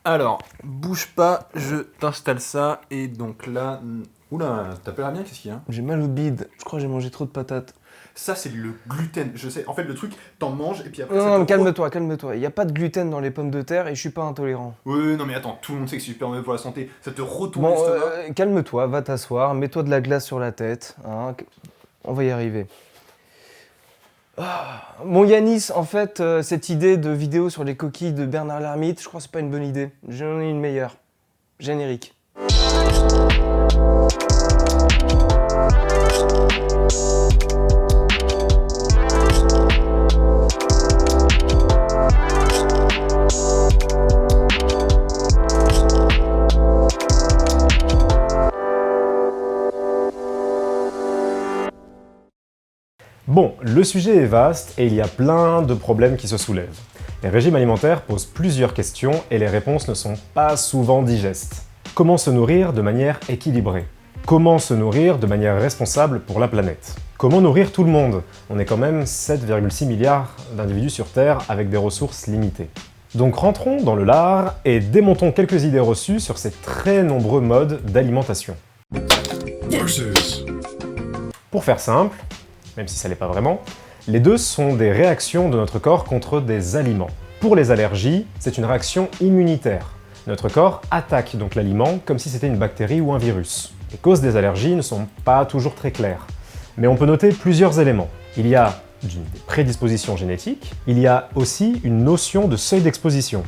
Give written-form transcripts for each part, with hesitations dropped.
Alors, bouge pas, je t'installe ça. Et donc là... Oula, t'appelleras bien, qu'est-ce qu'il y a? J'ai mal au bide, je crois que j'ai mangé trop de patates. Ça, c'est le gluten. Je sais, en fait, le truc, t'en manges et puis après... Non, ça non, te mais calme-toi, calme-toi. Il n'y a pas de gluten dans les pommes de terre et je suis pas intolérant. Oui, non mais attends, tout le monde sait que c'est super mauvais pour la santé. Ça te retourne Bon, l'estomac. calme-toi, va t'asseoir, mets-toi de la glace sur la tête. Hein, on va y arriver. Bon Yanis, en fait, cette idée de vidéo sur les coquilles de Bernard Lhermitte, je crois que c'est pas une bonne idée. J'en ai une meilleure. Générique. Bon, le sujet est vaste et il y a plein de problèmes qui se soulèvent. Les régimes alimentaires posent plusieurs questions et les réponses ne sont pas souvent digestes. Comment se nourrir de manière équilibrée? Comment se nourrir de manière responsable pour la planète? Comment nourrir tout le monde? On est quand même 7,6 milliards d'individus sur Terre avec des ressources limitées. Donc rentrons dans le lard et démontons quelques idées reçues sur ces très nombreux modes d'alimentation. Pour faire simple, même si ça l'est pas vraiment, les deux sont des réactions de notre corps contre des aliments. Pour les allergies, c'est une réaction immunitaire. Notre corps attaque donc l'aliment comme si c'était une bactérie ou un virus. Les causes des allergies ne sont pas toujours très claires, mais on peut noter plusieurs éléments. Il y a des prédispositions génétiques, il y a aussi une notion de seuil d'exposition.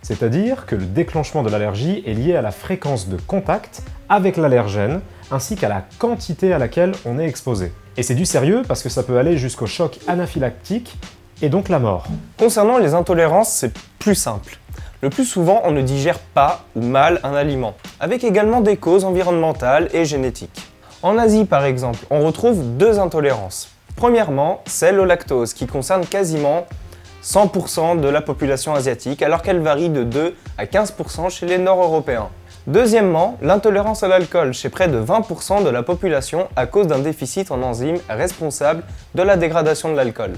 C'est-à-dire que le déclenchement de l'allergie est lié à la fréquence de contact avec l'allergène, ainsi qu'à la quantité à laquelle on est exposé. Et c'est du sérieux parce que ça peut aller jusqu'au choc anaphylactique et donc la mort. Concernant les intolérances, c'est plus simple. Le plus souvent, on ne digère pas ou mal un aliment, avec également des causes environnementales et génétiques. En Asie, par exemple, on retrouve deux intolérances. Premièrement, celle au lactose, qui concerne quasiment 100% de la population asiatique, alors qu'elle varie de 2 à 15% chez les Nord-Européens. Deuxièmement, l'intolérance à l'alcool chez près de 20% de la population à cause d'un déficit en enzymes responsable de la dégradation de l'alcool.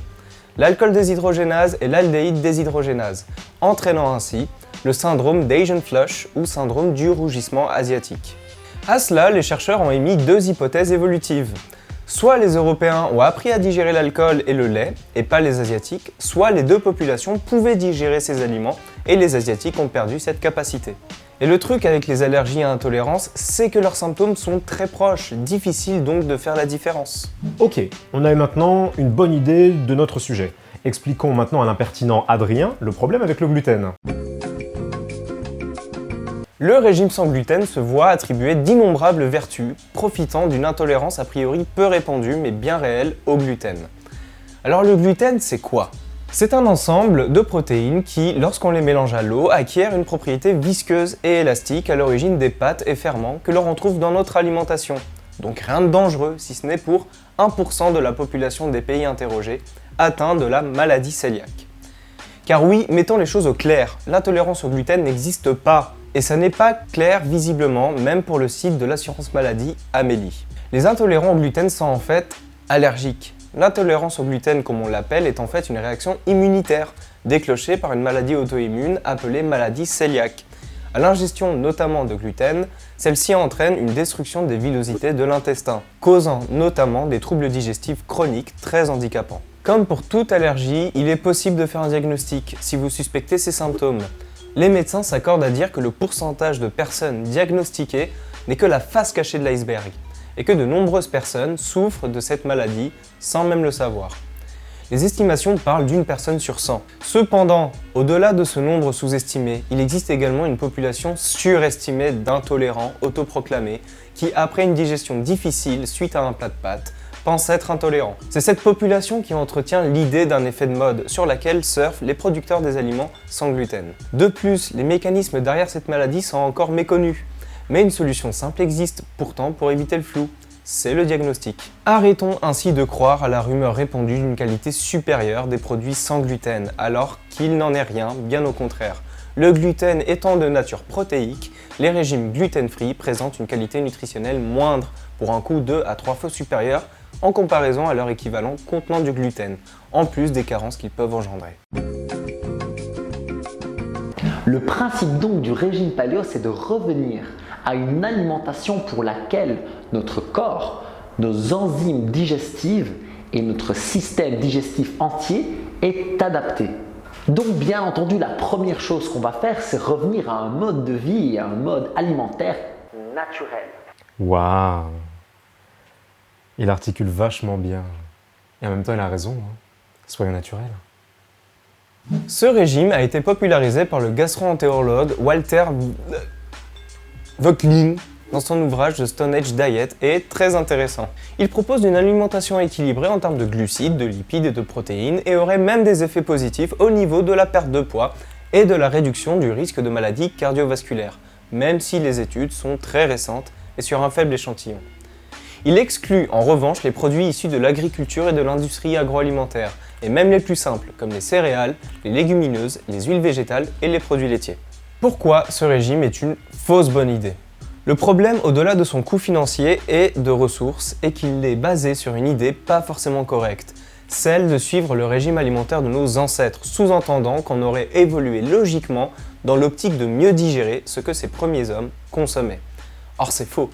L'alcool déshydrogénase et l'aldéhyde déshydrogénase, entraînant ainsi le syndrome d'Asian flush ou syndrome du rougissement asiatique. À cela, les chercheurs ont émis deux hypothèses évolutives. Soit les Européens ont appris à digérer l'alcool et le lait, et pas les Asiatiques, soit les deux populations pouvaient digérer ces aliments et les Asiatiques ont perdu cette capacité. Et le truc avec les allergies et intolérances, c'est que leurs symptômes sont très proches, difficile donc de faire la différence. Ok, on a maintenant une bonne idée de notre sujet. Expliquons maintenant à l'impertinent Adrien le problème avec le gluten. Le régime sans gluten se voit attribuer d'innombrables vertus, profitant d'une intolérance a priori peu répandue mais bien réelle au gluten. Alors le gluten, c'est quoi? C'est un ensemble de protéines qui, lorsqu'on les mélange à l'eau, acquièrent une propriété visqueuse et élastique à l'origine des pâtes et ferments que l'on retrouve dans notre alimentation. Donc rien de dangereux, si ce n'est pour 1% de la population des pays interrogés atteints de la maladie cœliaque. Car oui, mettons les choses au clair, l'intolérance au gluten n'existe pas. Et ça n'est pas clair visiblement, même pour le site de l'assurance maladie Amélie. Les intolérants au gluten sont en fait allergiques. L'intolérance au gluten, comme on l'appelle, est en fait une réaction immunitaire, déclenchée par une maladie auto-immune appelée maladie cœliaque. À l'ingestion notamment de gluten, celle-ci entraîne une destruction des villosités de l'intestin, causant notamment des troubles digestifs chroniques très handicapants. Comme pour toute allergie, il est possible de faire un diagnostic si vous suspectez ces symptômes. Les médecins s'accordent à dire que le pourcentage de personnes diagnostiquées n'est que la face cachée de l'iceberg, et que de nombreuses personnes souffrent de cette maladie sans même le savoir. Les estimations parlent d'une personne sur 100. Cependant, au-delà de ce nombre sous-estimé, il existe également une population surestimée d'intolérants autoproclamés qui, après une digestion difficile suite à un plat de pâtes, pensent être intolérants. C'est cette population qui entretient l'idée d'un effet de mode sur laquelle surfent les producteurs des aliments sans gluten. De plus, les mécanismes derrière cette maladie sont encore méconnus. Mais une solution simple existe pourtant pour éviter le flou. C'est le diagnostic. Arrêtons ainsi de croire à la rumeur répandue d'une qualité supérieure des produits sans gluten, alors qu'il n'en est rien, bien au contraire. Le gluten étant de nature protéique, les régimes gluten-free présentent une qualité nutritionnelle moindre, pour un coût 2 à 3 fois supérieur en comparaison à leur équivalent contenant du gluten, en plus des carences qu'ils peuvent engendrer. Le principe donc du régime paléo, c'est de revenir à une alimentation pour laquelle notre corps, nos enzymes digestives et notre système digestif entier est adapté. Donc bien entendu, la première chose qu'on va faire, c'est revenir à un mode de vie et à un mode alimentaire naturel. Waouh! Il articule vachement bien. Et en même temps, il a raison. Soyons naturels. Ce régime a été popularisé par le gastro-entérologue Walter Wöcklin dans son ouvrage The Stone Age Diet et est très intéressant. Il propose une alimentation équilibrée en termes de glucides, de lipides et de protéines et aurait même des effets positifs au niveau de la perte de poids et de la réduction du risque de maladies cardiovasculaires, même si les études sont très récentes et sur un faible échantillon. Il exclut en revanche les produits issus de l'agriculture et de l'industrie agroalimentaire, et même les plus simples, comme les céréales, les légumineuses, les huiles végétales et les produits laitiers. Pourquoi ce régime est une fausse bonne idée? Le problème, au-delà de son coût financier et de ressources, est qu'il est basé sur une idée pas forcément correcte, celle de suivre le régime alimentaire de nos ancêtres, sous-entendant qu'on aurait évolué logiquement dans l'optique de mieux digérer ce que ces premiers hommes consommaient. Or c'est faux.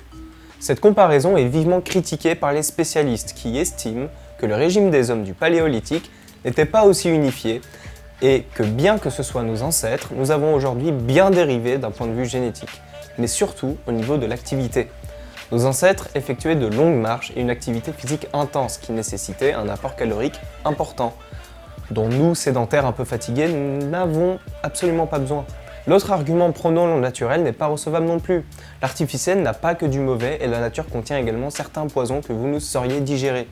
Cette comparaison est vivement critiquée par les spécialistes qui estiment que le régime des hommes du Paléolithique n'était pas aussi unifié et que bien que ce soit nos ancêtres, nous avons aujourd'hui bien dérivé d'un point de vue génétique, mais surtout au niveau de l'activité. Nos ancêtres effectuaient de longues marches et une activité physique intense qui nécessitait un apport calorique important, dont nous, sédentaires un peu fatigués, n'avons absolument pas besoin. L'autre argument prônant le naturel n'est pas recevable non plus. L'artificiel n'a pas que du mauvais et la nature contient également certains poisons que vous ne sauriez digérer.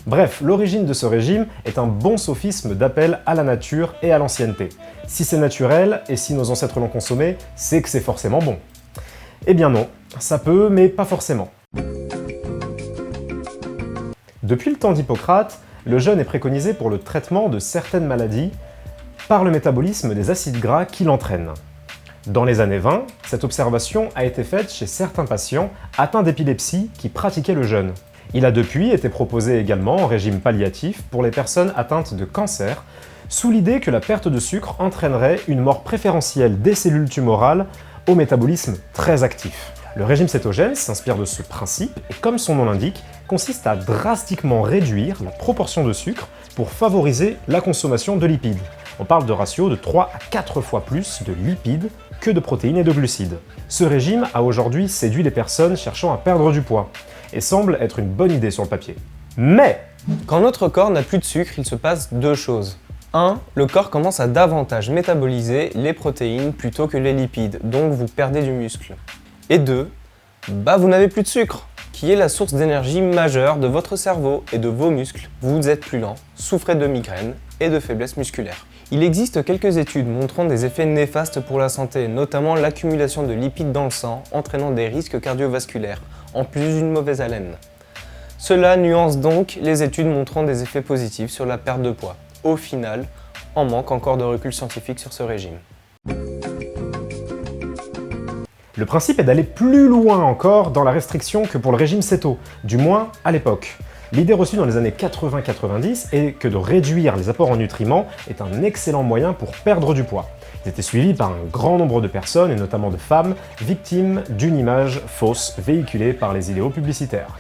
Bref, l'origine de ce régime est un bon sophisme d'appel à la nature et à l'ancienneté. Si c'est naturel et si nos ancêtres l'ont consommé, c'est que c'est forcément bon. Eh bien non, ça peut, mais pas forcément. Depuis le temps d'Hippocrate, le jeûne est préconisé pour le traitement de certaines maladies par le métabolisme des acides gras qui l'entraînent. Dans les années 20, cette observation a été faite chez certains patients atteints d'épilepsie qui pratiquaient le jeûne. Il a depuis été proposé également en régime palliatif pour les personnes atteintes de cancer, sous l'idée que la perte de sucre entraînerait une mort préférentielle des cellules tumorales au métabolisme très actif. Le régime cétogène s'inspire de ce principe et, comme son nom l'indique, consiste à drastiquement réduire la proportion de sucre pour favoriser la consommation de lipides. On parle de ratio de 3 à 4 fois plus de lipides que de protéines et de glucides. Ce régime a aujourd'hui séduit les personnes cherchant à perdre du poids et semble être une bonne idée sur le papier. Mais quand notre corps n'a plus de sucre, il se passe deux choses. 1. Le corps commence à davantage métaboliser les protéines plutôt que les lipides, donc vous perdez du muscle. Et 2. Vous n'avez plus de sucre, qui est la source d'énergie majeure de votre cerveau et de vos muscles. Vous êtes plus lent, souffrez de migraines et de faiblesse musculaire. Il existe quelques études montrant des effets néfastes pour la santé, notamment l'accumulation de lipides dans le sang, entraînant des risques cardiovasculaires, en plus d'une mauvaise haleine. Cela nuance donc les études montrant des effets positifs sur la perte de poids. Au final, on manque encore de recul scientifique sur ce régime. le principe est d'aller plus loin encore dans la restriction que pour le régime céto, du moins à l'époque. L'idée reçue dans les années 80-90 est que de réduire les apports en nutriments est un excellent moyen pour perdre du poids. Ils étaient suivis par un grand nombre de personnes, et notamment de femmes, victimes d'une image fausse véhiculée par les idéaux publicitaires.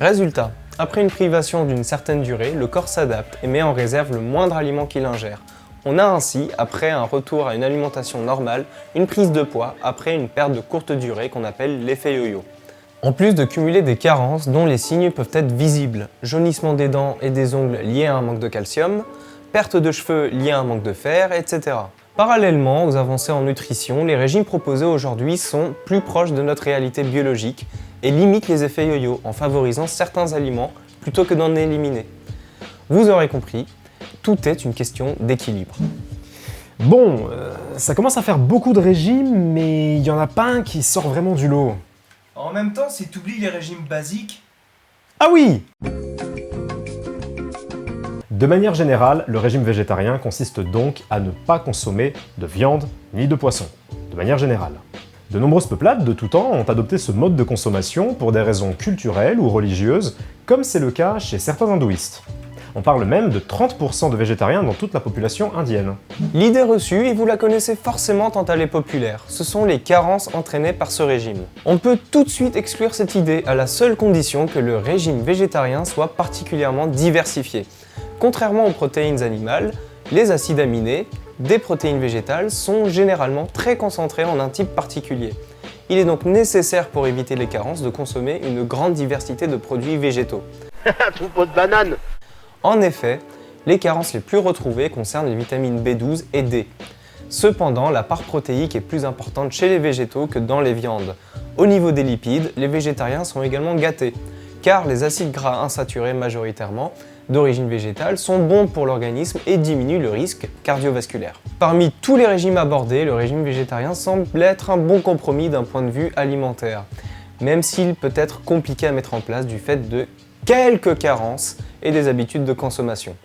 Résultat, après une privation d'une certaine durée, le corps s'adapte et met en réserve le moindre aliment qu'il ingère. On a ainsi, après un retour à une alimentation normale, une prise de poids après une perte de courte durée qu'on appelle l'effet yo-yo. En plus de cumuler des carences dont les signes peuvent être visibles, jaunissement des dents et des ongles liés à un manque de calcium, perte de cheveux liés à un manque de fer, etc. Parallèlement aux avancées en nutrition, les régimes proposés aujourd'hui sont plus proches de notre réalité biologique et limitent les effets yo-yo en favorisant certains aliments plutôt que d'en éliminer. Vous aurez compris, tout est une question d'équilibre. Bon, ça commence à faire beaucoup de régimes, mais il n'y en a pas un qui sort vraiment du lot. En même temps, si t'oublies les régimes basiques... Ah oui! De manière générale, le régime végétarien consiste donc à ne pas consommer de viande ni de poisson. De manière générale. De nombreuses peuplades de tout temps ont adopté ce mode de consommation pour des raisons culturelles ou religieuses, comme c'est le cas chez certains hindouistes. On parle même de 30% de végétariens dans toute la population indienne. L'idée reçue, et vous la connaissez forcément tant elle est populaire, ce sont les carences entraînées par ce régime. On peut tout de suite exclure cette idée à la seule condition que le régime végétarien soit particulièrement diversifié. Contrairement aux protéines animales, les acides aminés des protéines végétales sont généralement très concentrés en un type particulier. Il est donc nécessaire pour éviter les carences de consommer une grande diversité de produits végétaux. Ton pot de banane. En effet, les carences les plus retrouvées concernent les vitamines B12 et D. Cependant, la part protéique est plus importante chez les végétaux que dans les viandes. Au niveau des lipides, les végétariens sont également gâtés, car les acides gras insaturés majoritairement d'origine végétale sont bons pour l'organisme et diminuent le risque cardiovasculaire. Parmi tous les régimes abordés, le régime végétarien semble être un bon compromis d'un point de vue alimentaire, même s'il peut être compliqué à mettre en place du fait de quelques carences et des habitudes de consommation.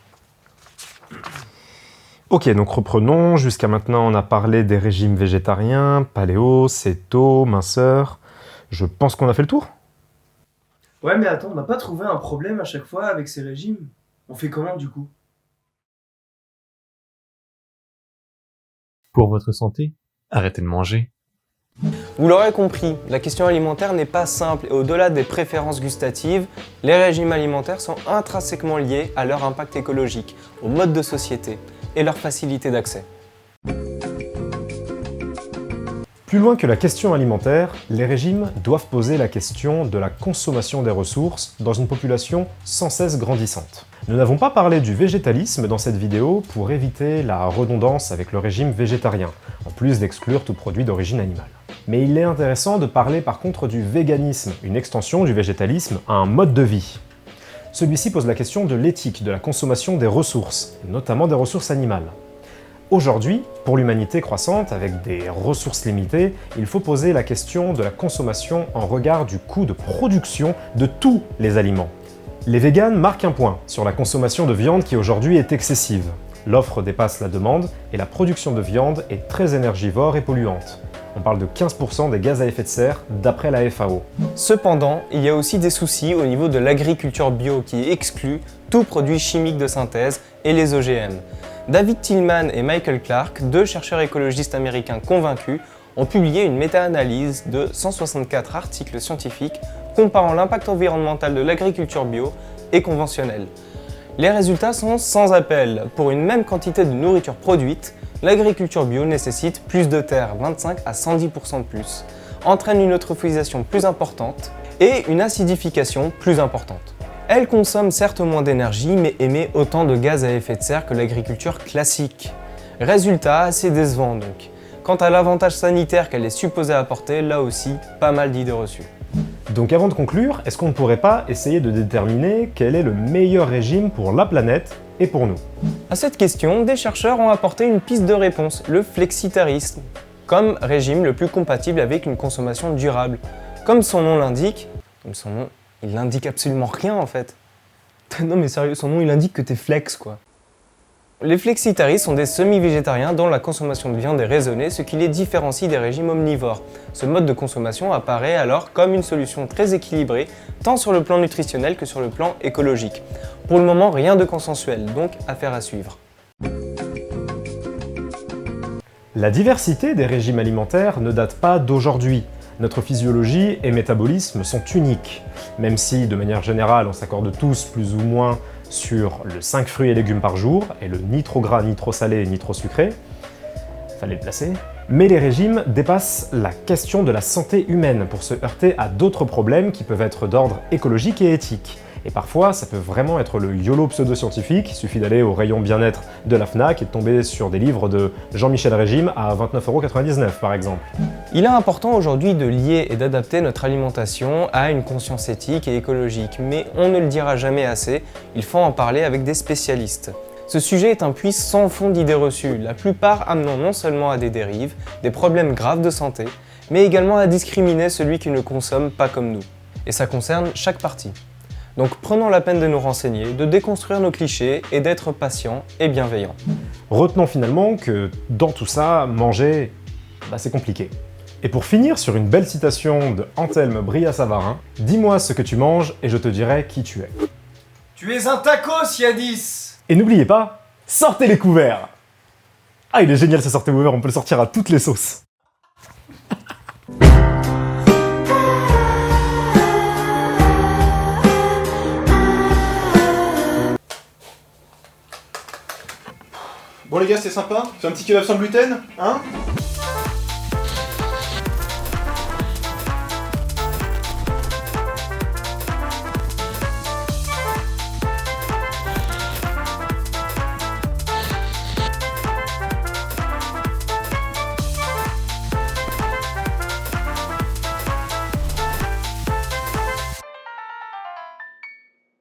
Ok, donc reprenons. Jusqu'à maintenant, on a parlé des régimes végétariens, paléo, céto, minceur. Je pense qu'on a fait le tour. Ouais, mais attends, on n'a pas trouvé un problème à chaque fois avec ces régimes? On fait comment du coup? Pour votre santé, arrêtez de manger. Vous l'aurez compris, la question alimentaire n'est pas simple et au-delà des préférences gustatives, les régimes alimentaires sont intrinsèquement liés à leur impact écologique, au mode de société et leur facilité d'accès. Plus loin que la question alimentaire, les régimes doivent poser la question de la consommation des ressources dans une population sans cesse grandissante. Nous n'avons pas parlé du végétalisme dans cette vidéo pour éviter la redondance avec le régime végétarien, en plus d'exclure tout produit d'origine animale. Mais il est intéressant de parler par contre du véganisme, une extension du végétalisme à un mode de vie. Celui-ci pose la question de l'éthique de la consommation des ressources, notamment des ressources animales. Aujourd'hui, pour l'humanité croissante, avec des ressources limitées, il faut poser la question de la consommation en regard du coût de production de tous les aliments. Les véganes marquent un point sur la consommation de viande qui aujourd'hui est excessive. L'offre dépasse la demande et la production de viande est très énergivore et polluante. On parle de 15% des gaz à effet de serre d'après la FAO. Cependant, il y a aussi des soucis au niveau de l'agriculture bio qui exclut tout produit chimique de synthèse et les OGM. David Tillman et Michael Clark, deux chercheurs écologistes américains convaincus, ont publié une méta-analyse de 164 articles scientifiques comparant l'impact environnemental de l'agriculture bio et conventionnelle. Les résultats sont sans appel. Pour une même quantité de nourriture produite, l'agriculture bio nécessite plus de terre, 25 à 110% de plus, entraîne une eutrophisation plus importante et une acidification plus importante. Elle consomme certes moins d'énergie, mais émet autant de gaz à effet de serre que l'agriculture classique. Résultat assez décevant donc. Quant à l'avantage sanitaire qu'elle est supposée apporter, là aussi, pas mal d'idées reçues. Donc avant de conclure, est-ce qu'on ne pourrait pas essayer de déterminer quel est le meilleur régime pour la planète et pour nous? À cette question, des chercheurs ont apporté une piste de réponse, le flexitarisme, comme régime le plus compatible avec une consommation durable. Comme son nom l'indique, il n'indique absolument rien en fait. Non mais sérieux, son nom il indique que t'es flex quoi. Les flexitaristes sont des semi-végétariens dont la consommation de viande est raisonnée, ce qui les différencie des régimes omnivores. Ce mode de consommation apparaît alors comme une solution très équilibrée, tant sur le plan nutritionnel que sur le plan écologique. Pour le moment, rien de consensuel, donc affaire à suivre. La diversité des régimes alimentaires ne date pas d'aujourd'hui. Notre physiologie et métabolisme sont uniques, même si, de manière générale, on s'accorde tous plus ou moins sur le 5 fruits et légumes par jour et le ni trop gras, ni trop salé, ni trop sucré. Fallait le placer. Mais les régimes dépassent la question de la santé humaine pour se heurter à d'autres problèmes qui peuvent être d'ordre écologique et éthique. Et parfois, ça peut vraiment être le YOLO pseudo-scientifique, il suffit d'aller au rayon bien-être de la Fnac et de tomber sur des livres de Jean-Michel Régime à 29,99 € par exemple. Il est important aujourd'hui de lier et d'adapter notre alimentation à une conscience éthique et écologique, mais on ne le dira jamais assez, il faut en parler avec des spécialistes. Ce sujet est un puits sans fond d'idées reçues, la plupart amenant non seulement à des dérives, des problèmes graves de santé, mais également à discriminer celui qui ne consomme pas comme nous. Et ça concerne chaque partie. Donc prenons la peine de nous renseigner, de déconstruire nos clichés et d'être patients et bienveillants. Retenons finalement que dans tout ça, manger, c'est compliqué. Et pour finir sur une belle citation de Anthelme Brillat-Savarin, « Dis-moi ce que tu manges et je te dirai qui tu es ». Tu es un tacos, Yadis. Et n'oubliez pas, sortez les couverts. Ah, il est génial ce sortez couvert, on peut le sortir à toutes les sauces. Bon les gars, c'était sympa. C'est un petit kebab sans gluten, hein?